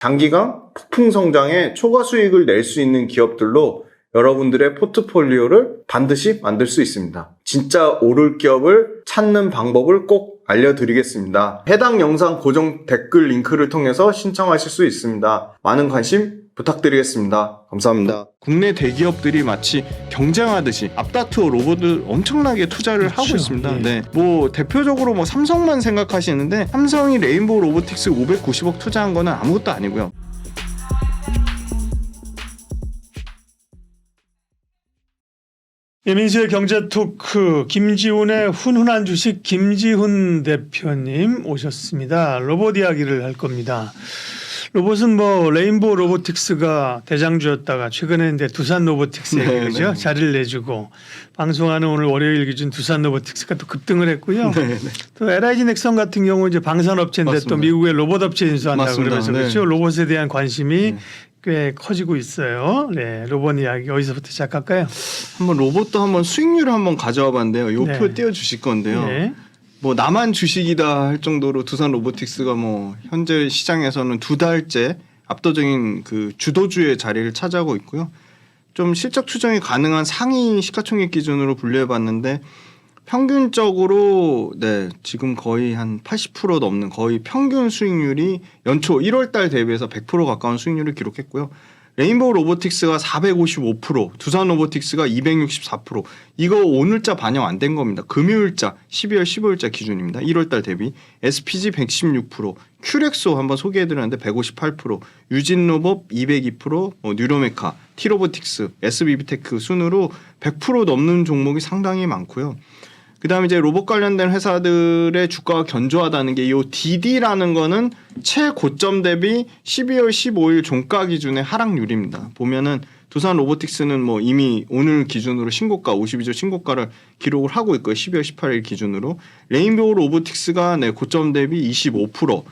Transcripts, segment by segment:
단기간 폭풍 성장에 초과 수익을 낼 수 있는 기업들로 여러분들의 포트폴리오를 반드시 만들 수 있습니다. 진짜 오를 기업을 찾는 방법을 꼭 알려드리겠습니다. 해당 영상 고정 댓글 링크를 통해서 신청하실 수 있습니다. 많은 관심 부탁드리겠습니다. 감사합니다. 국내 대기업들이 마치 경쟁하듯이 앞다투어 로봇을 엄청나게 투자를 그렇죠. 하고 있습니다. 예. 네. 뭐 대표적으로 뭐 삼성만 생각하시는데 삼성이 레인보우 로보틱스 590억 투자한 거는 아무것도 아니고요. 민수의 경제 토크 김지훈의 훈훈한 주식 김지훈 대표님 오셨습니다. 로봇 이야기를 할 겁니다. 로봇은 뭐 레인보우 로보틱스가 대장주였다가 최근에 이제 두산 로보틱스에게 그죠? 자리를 내주고 방송하는 오늘 월요일 기준 두산 로보틱스가 또 급등을 했고요. 또 LIG 넥슨 같은 경우 이제 방산업체인데 맞습니다. 또 미국의 로봇 업체 인수한다고 맞습니다. 그러면서 네. 그렇죠. 로봇에 대한 관심이 꽤 커지고 있어요. 네, 로봇 이야기 어디서부터 시작할까요? 한번 로봇도 한번 수익률을 한번 가져와 봤는데요. 요 표 네. 띄워주실 건데요. 네. 뭐 나만 주식이다 할 정도로 두산 로보틱스가 뭐 현재 시장에서는 두 달째 압도적인 그 주도주의 자리를 차지하고 있고요. 좀 실적 추정이 가능한 상위 시가총액 기준으로 분류해 봤는데 평균적으로 네, 지금 거의 한 80% 넘는 거의 평균 수익률이 연초 1월 달 대비해서 100% 가까운 수익률을 기록했고요. 레인보우 로보틱스가 455%, 두산 로보틱스가 264%. 이거 오늘자 반영 안 된 겁니다. 금요일자 12월 15일자 기준입니다. 1월 달 대비. SPG 116%, 큐렉소 한번 소개해 드렸는데 158%, 유진로봇 202%, 뉴로메카, T로보틱스, SBB테크 순으로 100% 넘는 종목이 상당히 많고요. 그다음에 이제 로봇 관련된 회사들의 주가가 견조하다는 게 이 DD라는 거는 최고점 대비 12월 15일 종가 기준의 하락률입니다. 보면은 두산 로보틱스는 뭐 이미 오늘 기준으로 신고가 52조 신고가를 기록을 하고 있고요. 12월 18일 기준으로 레인보우 로보틱스가 네, 고점 대비 25%,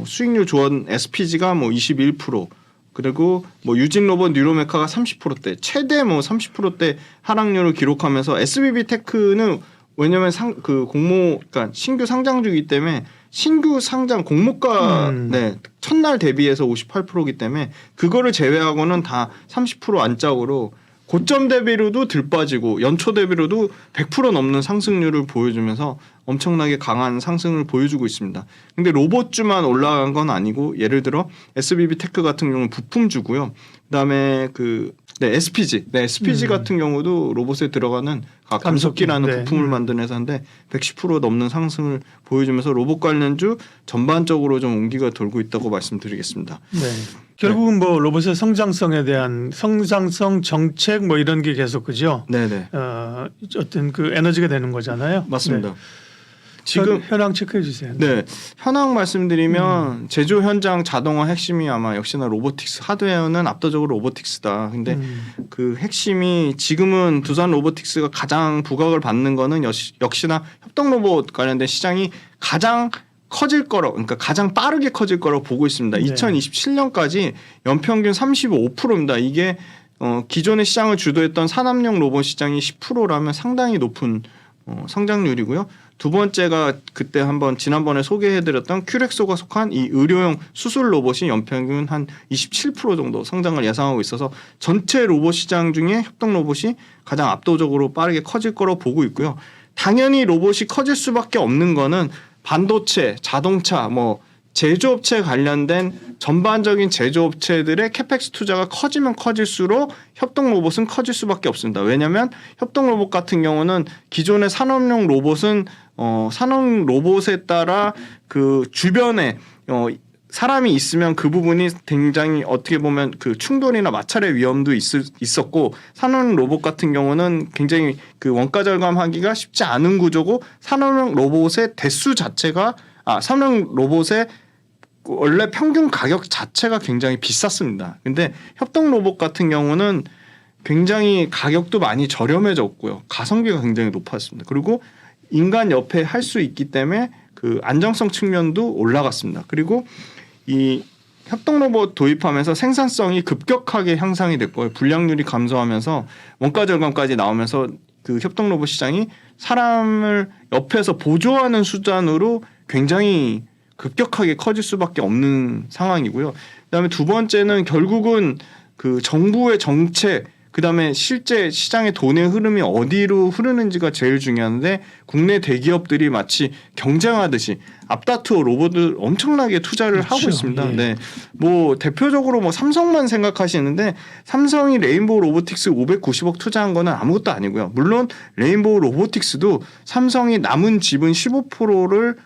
수익률 좋은 SPG가 뭐 21%. 그리고 뭐 유진로봇 뉴로메카가 30%대 최대 뭐 30%대 하락률을 기록하면서 SBB테크는 왜냐면 그러니까 신규 상장주이기 때문에 신규 상장 공모가 네, 첫날 대비해서 58%이기 때문에 그거를 제외하고는 다 30% 안짝으로 고점 대비로도 들 빠지고 연초 대비로도 100% 넘는 상승률을 보여주면서 엄청나게 강한 상승을 보여주고 있습니다. 근데 로봇주만 올라간 건 아니고 예를 들어 SBB테크 같은 경우는 부품주고요. 그다음에 SPG, SPG 같은 경우도 로봇에 들어가는 감속기라는 네. 부품을 만드는 회사인데 110% 넘는 상승을 보여주면서 로봇 관련주 전반적으로 좀 온기가 돌고 있다고 말씀드리겠습니다. 네. 결국은 뭐 로봇의 성장성에 대한 성장성 정책 뭐 이런 게 계속 그죠? 네네. 어떤 그 에너지가 되는 거잖아요. 맞습니다. 네. 지금 현황 체크해 주세요. 네, 현황 말씀드리면 제조 현장 자동화 핵심이 아마 역시나 로보틱스, 하드웨어는 압도적으로 로보틱스다. 근데 그 핵심이 지금은 두산 로보틱스가 가장 부각을 받는 거는 역시나 협동 로봇 관련된 시장이 가장 커질 거로, 그러니까 가장 빠르게 커질 거로 보고 있습니다. 네. 2027년까지 연평균 35%입니다. 이게 기존의 시장을 주도했던 산업용 로봇 시장이 10%라면 상당히 높은 성장률이고요. 두 번째가 그때 한번 지난번에 소개해드렸던 큐렉소가 속한 이 의료용 수술 로봇이 연평균 한 27% 정도 성장을 예상하고 있어서 전체 로봇 시장 중에 협동 로봇이 가장 압도적으로 빠르게 커질 거로 보고 있고요. 당연히 로봇이 커질 수밖에 없는 거는 반도체, 자동차, 뭐 제조업체 관련된 전반적인 제조업체들의 캐펙스 투자가 커지면 커질수록 협동 로봇은 커질 수밖에 없습니다. 왜냐하면 협동 로봇 같은 경우는 기존의 산업용 로봇은 산업 로봇에 따라 그 주변에 사람이 있으면 그 부분이 굉장히 어떻게 보면 그 충돌이나 마찰의 위험도 있었고 산업 로봇 같은 경우는 굉장히 그 원가 절감하기가 쉽지 않은 구조고 산업용 로봇의 대수 자체가 산업 로봇의 원래 평균 가격 자체가 굉장히 비쌌습니다. 근데 협동 로봇 같은 경우는 굉장히 가격도 많이 저렴해졌고요. 가성비가 굉장히 높았습니다. 그리고 인간 옆에 할 수 있기 때문에 그 안정성 측면도 올라갔습니다. 그리고 이 협동 로봇 도입하면서 생산성이 급격하게 향상이 됐고요. 불량률이 감소하면서 원가 절감까지 나오면서 그 협동 로봇 시장이 사람을 옆에서 보조하는 수단으로 굉장히 급격하게 커질 수밖에 없는 상황이고요. 그다음에 두 번째는 결국은 그 정부의 정책, 그다음에 실제 시장의 돈의 흐름이 어디로 흐르는지가 제일 중요한데 국내 대기업들이 마치 경쟁하듯이 앞다투어 로봇을 엄청나게 투자를 그렇죠. 하고 있습니다. 예. 네. 뭐 대표적으로 뭐 삼성만 생각하시는데 삼성이 레인보우 로보틱스 590억 투자한 거는 아무것도 아니고요. 물론 레인보우 로보틱스도 삼성이 남은 지분 15%를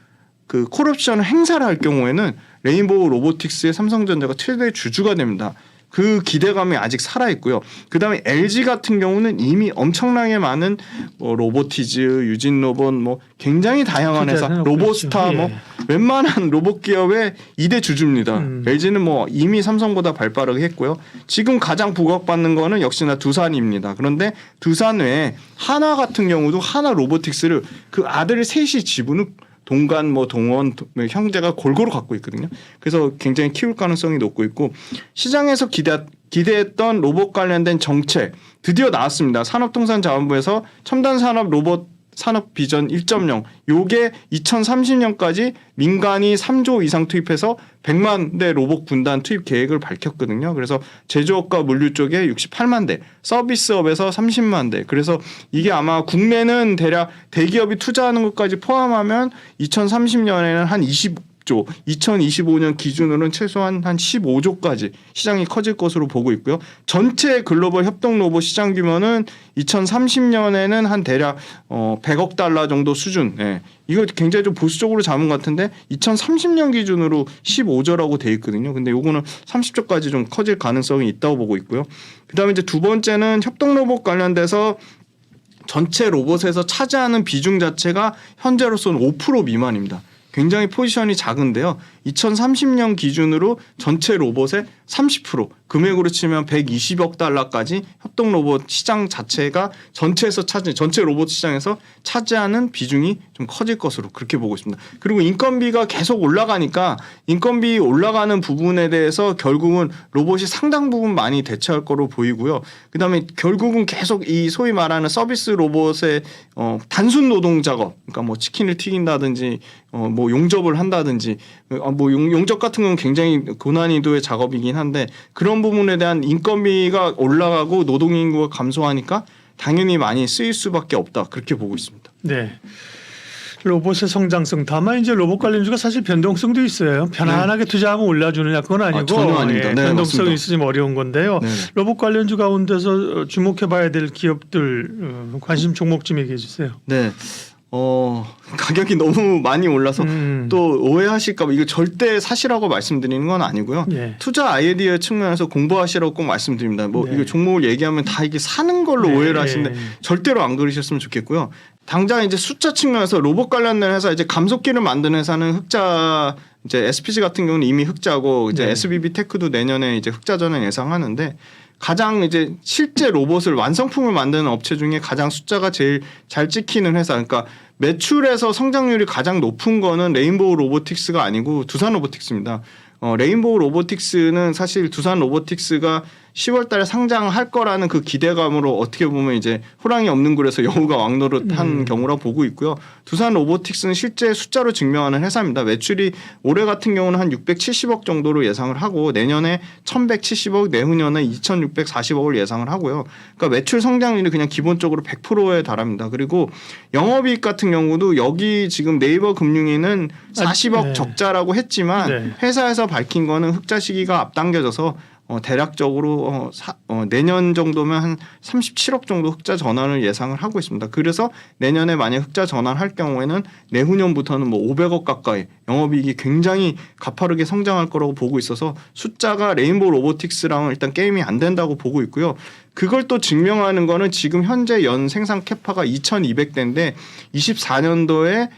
그 콜옵션을 행사를 할 경우에는 레인보우 로보틱스의 삼성전자가 최대 주주가 됩니다. 그 기대감이 아직 살아 있고요. 그다음에 LG 같은 경우는 이미 엄청나게 많은 뭐 로보티즈, 유진 로봇, 뭐 굉장히 다양한 회사, 투자를 로보스타, 했죠. 뭐 예. 웬만한 로봇 기업의 2대 주주입니다. LG는 뭐 이미 삼성보다 발빠르게 했고요. 지금 가장 부각받는 거는 역시나 두산입니다. 그런데 두산 외에 하나 같은 경우도 하나 로보틱스를 그 아들 셋이 지분을 동간 뭐 동원 형제가 골고루 갖고 있거든요. 그래서 굉장히 키울 가능성이 높고 있고 시장에서 기대했던 로봇 관련된 정책 드디어 나왔습니다. 산업통상자원부에서 첨단 산업 로봇 산업 비전 1.0 요게 2030년까지 민간이 3조 이상 투입해서 100만 대 로봇 군단 투입 계획을 밝혔거든요. 그래서 제조업과 물류 쪽에 68만 대, 서비스업에서 30만 대. 그래서 이게 아마 국내는 대략 대기업이 투자하는 것까지 포함하면 2030년에는 한 20조, 2025년 기준으로는 최소한 한 15조까지 시장이 커질 것으로 보고 있고요. 전체 글로벌 협동 로봇 시장 규모는 2030년에는 한 대략 100억 달러 정도 수준. 예. 이거 굉장히 좀 보수적으로 잡은 것 같은데 2030년 기준으로 15조라고 돼 있거든요. 근데 요거는 30조까지 좀 커질 가능성이 있다고 보고 있고요. 그다음에 이제 두 번째는 협동 로봇 관련돼서 전체 로봇에서 차지하는 비중 자체가 현재로서는 5% 미만입니다. 굉장히 포지션이 작은데요. 2030년 기준으로 전체 로봇의 30% 금액으로 치면 120억 달러까지 협동 로봇 시장 자체가 전체 로봇 시장에서 차지하는 비중이 좀 커질 것으로 그렇게 보고 있습니다. 그리고 인건비가 계속 올라가니까 인건비 올라가는 부분에 대해서 결국은 로봇이 상당 부분 많이 대체할 거로 보이고요. 그다음에 결국은 계속 이 소위 말하는 서비스 로봇의 단순 노동 작업, 그러니까 뭐 치킨을 튀긴다든지 뭐 용접을 한다든지 뭐 용접 같은 경우는 굉장히 고난이도의 작업이긴 한데 그런 부분에 대한 인건비가 올라가고 노동인구가 감소하니까 당연히 많이 쓰일 수밖에 없다 그렇게 보고 있습니다. 네. 로봇의 성장성 다만 이제 로봇 관련주가 사실 변동성도 있어요. 편안하게 투자하면 올라주느냐 그건 아니고 전혀 아닙니다. 네, 변동성이 맞습니다. 있으면 어려운 건데요. 네. 로봇 관련주 가운데서 주목해봐야 될 기업들 관심 종목 좀 얘기해 주세요. 네. 가격이 너무 많이 올라서 또 오해하실까 봐 이거 절대 사실하고 말씀드리는 건 아니고요. 예. 투자 아이디어 측면에서 공부하시라고 꼭 말씀드립니다. 뭐 네. 이거 종목을 얘기하면 다 이게 사는 걸로 네. 오해를 하시는데 절대로 안 그러셨으면 좋겠고요. 당장 이제 숫자 측면에서 로봇 관련된 회사 이제 감속기를 만드는 회사는 흑자 이제 SPG 같은 경우는 이미 흑자고 이제 네. SBB 테크도 내년에 이제 흑자전을 예상하는데 가장 이제 실제 로봇을 완성품을 만드는 업체 중에 가장 숫자가 제일 잘 찍히는 회사, 그러니까 매출에서 성장률이 가장 높은 거는 레인보우 로보틱스가 아니고 두산 로보틱스입니다. 레인보우 로보틱스는 사실 두산 로보틱스가 10월 달에 상장할 거라는 그 기대감으로 어떻게 보면 이제 호랑이 없는 굴에서 여우가 왕노릇한 경우라 보고 있고요. 두산 로보틱스는 실제 숫자로 증명하는 회사입니다. 매출이 올해 같은 경우는 한 670억 정도로 예상을 하고 내년에 1170억, 내후년에 2640억을 예상을 하고요. 그러니까 매출 성장률이 그냥 기본적으로 100%에 달합니다. 그리고 영업이익 같은 경우도 여기 지금 네이버 금융위는 40억 네. 적자라고 했지만 네. 회사에서 밝힌 거는 흑자 시기가 앞당겨져서 대략적으로 내년 정도면 한 37억 정도 흑자 전환을 예상을 하고 있습니다. 그래서 내년에 만약 흑자 전환할 경우에는 내후년부터는 뭐 500억 가까이 영업이익이 굉장히 가파르게 성장할 거라고 보고 있어서 숫자가 레인보우 로보틱스랑은 일단 게임이 안 된다고 보고 있고요. 그걸 또 증명하는 거는 지금 현재 연 생산 캐파가 2200대인데 24년도에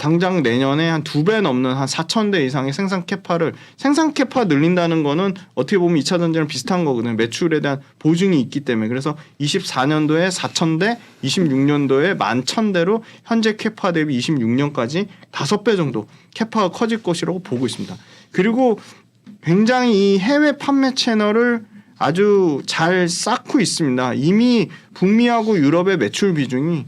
당장 내년에 한 2배 넘는 한 4,000대 이상의 생산 캐파 늘린다는 거는 어떻게 보면 2차 전지랑 비슷한 거거든요. 매출에 대한 보증이 있기 때문에. 그래서 24년도에 4,000대, 26년도에 11,000대로 현재 캐파 대비 26년까지 5배 정도 캐파가 커질 것이라고 보고 있습니다. 그리고 굉장히 이 해외 판매 채널을 아주 잘 쌓고 있습니다. 이미 북미하고 유럽의 매출 비중이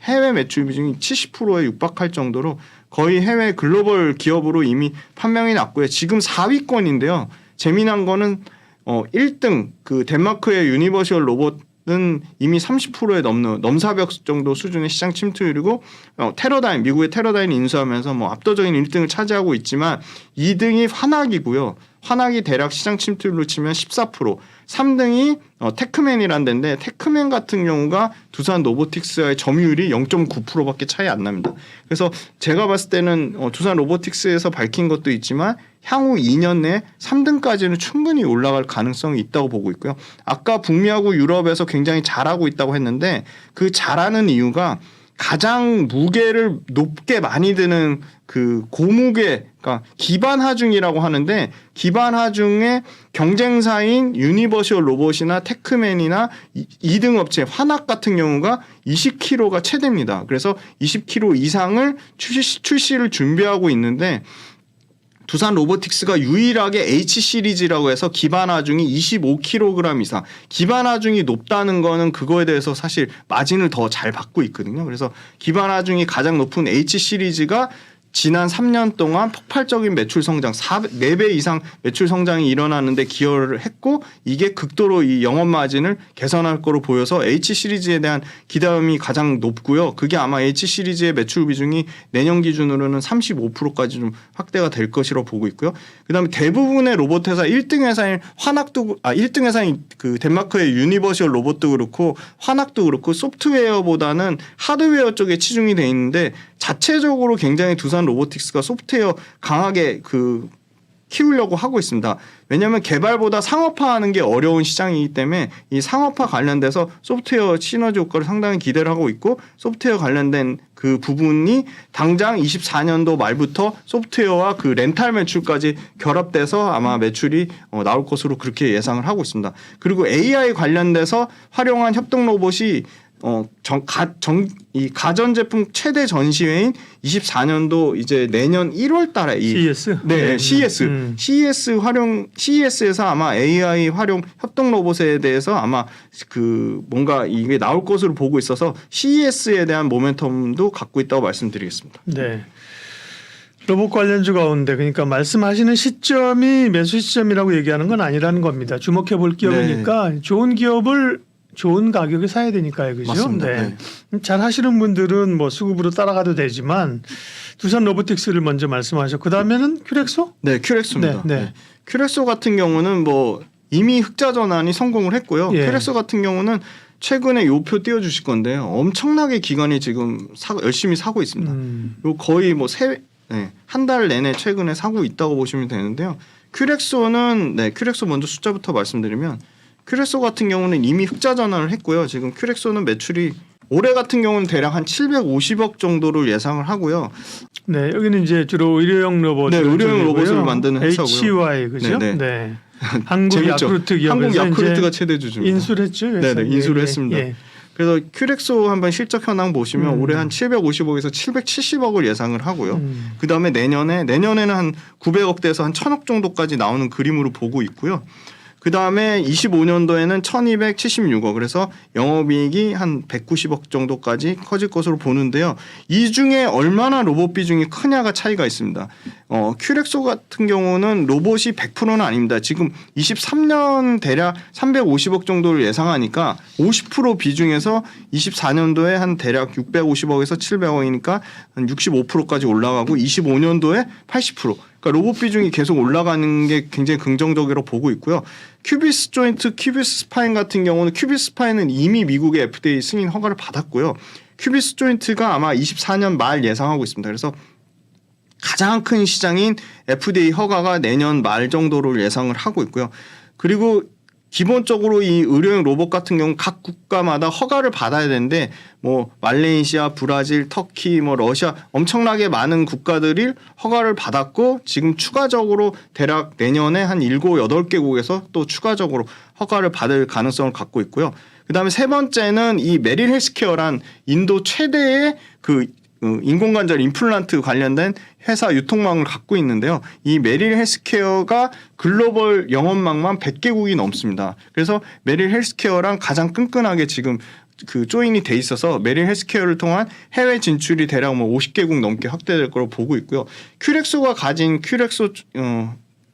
해외 매출 비중이 70%에 육박할 정도로 거의 해외 글로벌 기업으로 이미 판명이 났고요. 지금 4위권인데요. 재미난 거는 1등 그 덴마크의 유니버셜 로봇은 이미 30%에 넘는 넘사벽 정도 수준의 시장 침투율이고 테러다인 미국의 테러다인 인수하면서 뭐 압도적인 1등을 차지하고 있지만 2등이 환학이고요. 환학이 대략 시장 침투율로 치면 14%, 3등이 테크맨이라는 데인데 테크맨 같은 경우가 두산 로보틱스와의 점유율이 0.9%밖에 차이 안 납니다. 그래서 제가 봤을 때는 두산 로보틱스에서 밝힌 것도 있지만 향후 2년 내에 3등까지는 충분히 올라갈 가능성이 있다고 보고 있고요. 아까 북미하고 유럽에서 굉장히 잘하고 있다고 했는데 그 잘하는 이유가 가장 무게를 높게 많이 드는 그 고무게, 그러니까 기반 하중이라고 하는데 기반 하중의 경쟁사인 유니버셜 로봇이나 테크맨이나 2등 업체 환학 같은 경우가 20kg가 최대입니다. 그래서 20kg 이상을 출시를 준비하고 있는데 두산 로보틱스가 유일하게 H 시리즈라고 해서 기반 하중이 25kg 이상. 기반 하중이 높다는 거는 그거에 대해서 사실 마진을 더 잘 받고 있거든요. 그래서 기반 하중이 가장 높은 H 시리즈가 지난 3년 동안 폭발적인 매출 성장 4배 이상 매출 성장이 일어나는데 기여를 했고 이게 극도로 이 영업 마진을 개선할 거로 보여서 H 시리즈에 대한 기대감이 가장 높고요. 그게 아마 H 시리즈의 매출 비중이 내년 기준으로는 35%까지 좀 확대가 될 것이라고 보고 있고요. 그다음에 대부분의 로봇 회사 1등 회사인 환학도 1등 회사인 그 덴마크의 유니버셜 로봇도 그렇고 환학도 그렇고 소프트웨어보다는 하드웨어 쪽에 치중이 돼 있는데 자체적으로 굉장히 두산 로보틱스가 소프트웨어 강하게 키우려고 하고 있습니다. 왜냐하면 개발보다 상업화하는 게 어려운 시장이기 때문에 이 상업화 관련돼서 소프트웨어 시너지 효과를 상당히 기대를 하고 있고 소프트웨어 관련된 그 부분이 당장 24년도 말부터 소프트웨어와 그 렌탈 매출까지 결합돼서 아마 매출이 나올 것으로 그렇게 예상을 하고 있습니다. 그리고 AI 관련돼서 활용한 협동 로봇이 이 가전제품 최대 전시회인 24년도 이제 내년 1월 달에 CES? 네, CES에서 아마 AI 활용 협동 로봇에 대해서 아마 뭔가 이게 나올 것으로 보고 있어서 CES에 대한 모멘텀도 갖고 있다고 말씀드리겠습니다. 네. 로봇 관련주 가운데 그러니까 말씀하시는 시점이 매수 시점이라고 얘기하는 건 아니라는 겁니다. 주목해 볼 기업이니까 좋은 기업을 좋은 가격에 사야 되니까요, 그죠? 맞습니다. 네. 잘 하시는 분들은 뭐 수급으로 따라가도 되지만 두산 로보틱스를 먼저 말씀하셨고 그 다음에는 큐렉소? 네, 큐렉소입니다. 네, 네. 네. 큐렉소 같은 경우는 뭐 이미 흑자 전환이 성공을 했고요. 예. 큐렉소 같은 경우는 최근에 요 표 띄워주실 건데요. 엄청나게 기관이 지금 열심히 사고 있습니다. 요 거의 뭐 한 달 내내 최근에 사고 있다고 보시면 되는데요. 큐렉소는 큐렉소 먼저 숫자부터 말씀드리면 큐렉소 같은 경우는 이미 흑자 전환을 했고요. 지금 큐렉소는 매출이 올해 같은 경우는 대략 한 750억 정도를 예상을 하고요. 네, 여기는 이제 주로 의료용 로봇, 네, 의료용 로봇을 만드는 회사고요. HY 그죠? 네, 네. 한국 재밌죠? 야쿠르트 기업에서 한국 야쿠르트가 최대 주주입니다. 인수를 했죠. 네, 인수를 했습니다. 예. 그래서 큐렉소 한번 실적 현황 보시면 올해 한 750억에서 770억을 예상을 하고요. 그다음에 내년에는 한 900억대에서 한 1000억 정도까지 나오는 그림으로 보고 있고요. 그 다음에 25년도에는 1276억 그래서 영업이익이 한 190억 정도까지 커질 것으로 보는데요. 이 중에 얼마나 로봇 비중이 크냐가 차이가 있습니다. 큐렉소 같은 경우는 로봇이 100%는 아닙니다. 지금 23년 대략 350억 정도를 예상하니까 50% 비중에서 24년도에 한 대략 650억에서 700억이니까 한 65%까지 올라가고 25년도에 80%. 그러니까 로봇 비중이 계속 올라가는 게 굉장히 긍정적으로 보고 있고요. 큐비스 조인트, 큐비스 스파인 같은 경우는 큐비스 스파인은 이미 미국의 FDA 승인 허가를 받았고요. 큐비스 조인트가 아마 24년 말 예상하고 있습니다. 그래서 가장 큰 시장인 FDA 허가가 내년 말 정도를 예상을 하고 있고요. 그리고 기본적으로 이 의료용 로봇 같은 경우 각 국가마다 허가를 받아야 되는데 뭐 말레이시아, 브라질, 터키, 뭐 러시아 엄청나게 많은 국가들이 허가를 받았고 지금 추가적으로 대략 내년에 한 7, 8개국에서 또 추가적으로 허가를 받을 가능성을 갖고 있고요. 그다음에 세 번째는 이 메릴 헬스케어란 인도 최대의 인공관절 임플란트 관련된 회사 유통망을 갖고 있는데요. 이 메릴 헬스케어가 글로벌 영업망만 100개국이 넘습니다. 그래서 메릴 헬스케어랑 가장 끈끈하게 지금 그 조인이 돼 있어서 메릴 헬스케어를 통한 해외 진출이 대략 뭐 50개국 넘게 확대될 거로 보고 있고요. 큐렉소가 가진 큐렉소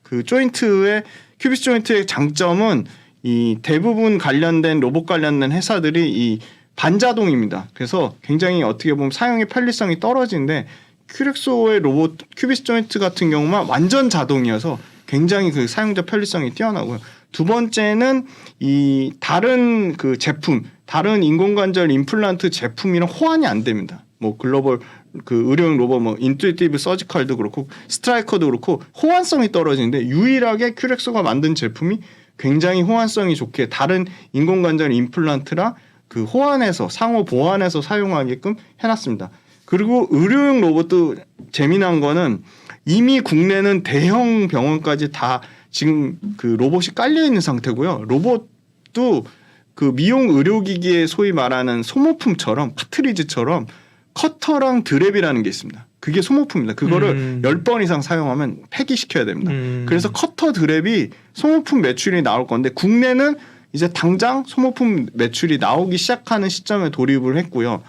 그 조인트의 큐비스 조인트의 장점은 이 대부분 관련된 로봇 관련된 회사들이 이 반자동입니다. 그래서 굉장히 어떻게 보면 사용의 편리성이 떨어지는데 큐렉소의 로봇 큐비스 조인트 같은 경우만 완전 자동이어서 굉장히 그 사용자 편리성이 뛰어나고요. 두 번째는 이 다른 그 제품, 다른 인공관절 임플란트 제품이랑 호환이 안 됩니다. 뭐 글로벌 그 의료용 로봇 뭐 인투이티브 서지컬도 그렇고 스트라이커도 그렇고 호환성이 떨어지는데 유일하게 큐렉소가 만든 제품이 굉장히 호환성이 좋게 다른 인공관절 임플란트랑 그 호환해서 상호 보완해서 사용하게끔 해놨습니다. 그리고 의료용 로봇도 재미난 거는 이미 국내는 대형 병원까지 다 지금 그 로봇이 깔려 있는 상태고요. 로봇도 그 미용 의료기기에 소위 말하는 소모품처럼 카트리지처럼 커터랑 드랩이라는 게 있습니다. 그게 소모품입니다. 그거를 10번 이상 사용하면 폐기시켜야 됩니다. 그래서 커터 드랩이 소모품 매출이 나올 건데 국내는 이제 당장 소모품 매출이 나오기 시작하는 시점에 돌입을 했고요.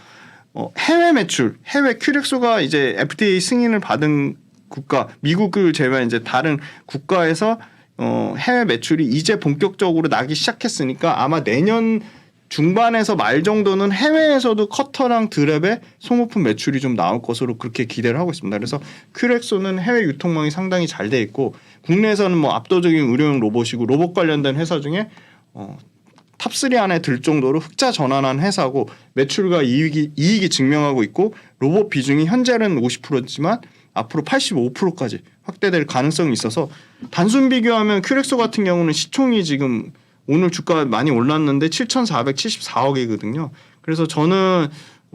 해외 매출, 해외 큐렉소가 이제 FDA 승인을 받은 국가, 미국을 제외한 이제 다른 국가에서 해외 매출이 이제 본격적으로 나기 시작했으니까 아마 내년 중반에서 말 정도는 해외에서도 커터랑 드랩의 소모품 매출이 좀 나올 것으로 그렇게 기대를 하고 있습니다. 그래서 큐렉소는 해외 유통망이 상당히 잘 돼 있고 국내에서는 뭐 압도적인 의료용 로봇이고 로봇 관련된 회사 중에 탑3 안에 들 정도로 흑자 전환한 회사고 매출과 이익이 증명하고 있고 로봇 비중이 현재는 50%지만 앞으로 85%까지 확대될 가능성이 있어서 단순 비교하면 큐렉소 같은 경우는 시총이 지금 오늘 주가 많이 올랐는데 7,474억이거든요. 그래서 저는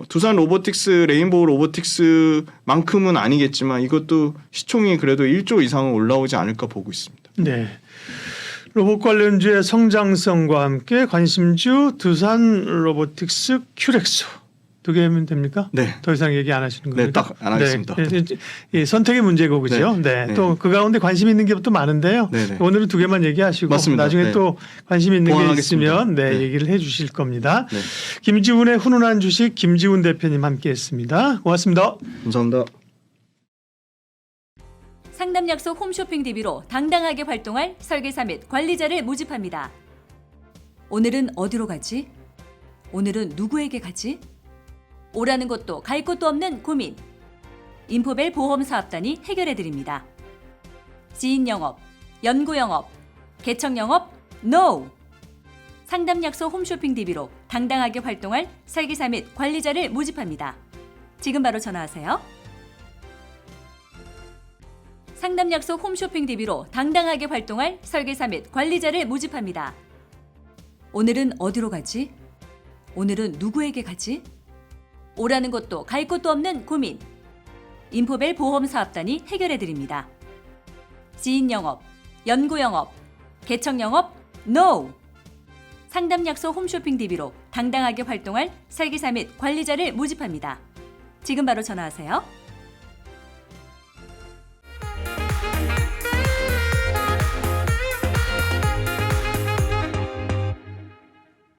두산 로보틱스, 레인보우 로보틱스만큼은 아니겠지만 이것도 시총이 그래도 1조 이상은 올라오지 않을까 보고 있습니다. 네. 로봇 관련주의 성장성과 함께 관심주 두산 로보틱스 큐렉소 두 개면 됩니까? 네. 더 이상 얘기 안 하시는 겁니까? 네, 딱 안 하겠습니다. 네. 선택의 문제고 그죠? 네. 네. 또 그 가운데 관심 있는 게 또 많은데요. 네, 네. 오늘은 두 개만 얘기하시고 맞습니다. 나중에 네. 또 관심 있는 게 보완하겠습니다. 있으면 네. 얘기를 해 주실 겁니다. 네. 김지훈의 훈훈한 주식 김지훈 대표님 함께했습니다. 고맙습니다. 감사합니다. 상담 약속 홈쇼핑 DB로 당당하게 활동할 설계사 및 관리자를 모집합니다. 오늘은 어디로 가지? 오늘은 누구에게 가지? 오라는 것도 갈 곳도 없는 고민. 인포벨 보험사업단이 해결해드립니다. 지인 영업, 연구 영업, 개척 영업, NO! 상담 약속 홈쇼핑 DB로 당당하게 활동할 설계사 및 관리자를 모집합니다. 지금 바로 전화하세요. 상담 약속 홈쇼핑 DB로 당당하게 활동할 설계사 및 관리자를 모집합니다. 오늘은 어디로 가지? 오늘은 누구에게 가지? 오라는 것도 갈 곳도 없는 고민. 인포벨 보험사업단이 해결해드립니다. 지인 영업, 연구 영업, 개척 영업, NO! 상담 약속 홈쇼핑 DB로 당당하게 활동할 설계사 및 관리자를 모집합니다. 지금 바로 전화하세요.